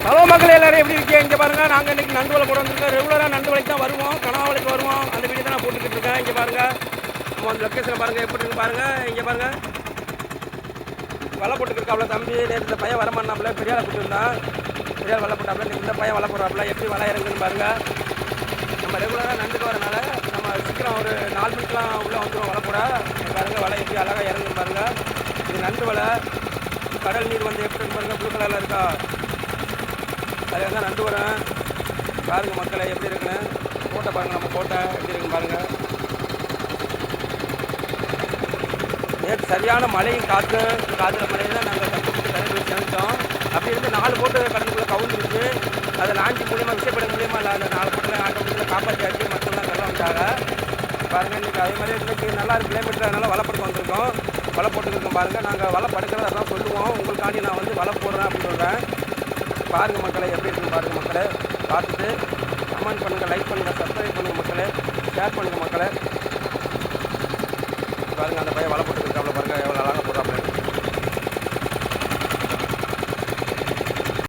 Hello மக்கள் எல்லாரும் எப்படி இருக்கீங்க? இங்கே பாருங்கள், நாங்கள் இன்றைக்கி நண்டு வலை போட வந்திருக்கோம். ரெகுலராக நண்டு வலைக்கு தான் வருவோம், கனவா வலைக்கு வருவோம். அந்த வீடியோ தான் நான் போட்டுக்கிட்டு இருக்கேன். இங்கே பாருங்கள், நம்ம அந்த லொக்கேஷனை பாருங்கள் எப்படி இருக்கு பாருங்கள். இங்கே பாருங்கள், வலை போட்டுக்கிருக்காப்புல தம்பி. நேற்று இந்த பையன் வரமாட்டாப்புல, பெரியால் போட்டுருந்தான். பெரியால் வலை போட்டாப்புல, இந்த பையன் வலை போடுறாப்புல. எப்படி வலை இறங்குன்னு பாருங்கள். நம்ம ரெகுலராக நண்டுக்கு வரனால நம்ம சீக்கிரம் ஒரு 4 மணிக்கெலாம் உள்ளே வந்துடும் வலை போட. பாருங்கள், வலை எப்படி அழகாக இறங்குன்னு பாருங்கள். இது நண்டு வலை. கடல் நீர் வந்து எப்படி இருக்கு பாருங்கள், ப்ளூ கலரில் இருக்கா. அதில் தான் நண்டு வரேன். பாருங்கள் மக்களை எப்படி இருக்குன்னு. கோட்டை பாருங்கள், நம்ம கோட்டை எப்படி இருக்குன்னு பாருங்கள். நேற்று சரியான மழையும் காற்றுல மழையில் தான் நாங்கள் கஷ்டப்பட்டு கடல் வச்சு நினைச்சோம். அப்படி இருந்து 4 போட்டு கடலுக்குள்ளே கவுந்துருச்சு. அதை லாஞ்சி மூலியமாக விசைப்பட மூலியமாக இல்லை, அந்த 4 போட்டில் ஆட்டோமேட்டிக்கில் காப்பாற்றியாச்சு. மக்கள்லாம் நல்லா வந்தாங்க. பாருங்கள், இன்றைக்கி அதே மாதிரி இன்றைக்கி நல்லா இருக்கு கிலோமீட்டர், அதனால் வலை படுக்க வந்திருக்கோம். வலை போட்டுருக்கோம் பாருங்கள். நாங்கள் வலை படுக்கிறத அதான் சொல்லுவோம். உங்களுக்காண்டி நான் வந்து வலை போடுறேன் அப்படின்னு சொல்கிறேன். பாருங்கள் மக்களை எப்படி இருக்குன்னு பாருங்கள். மக்களை பார்த்துட்டு கமெண்ட் பண்ணுங்கள், லைக் பண்ணுங்கள், சப்ஸ்கிரைப் பண்ணுங்கள் மக்களே, ஷேர் பண்ணுங்கள் மக்களே. பாருங்கள், அந்த பையன் வலை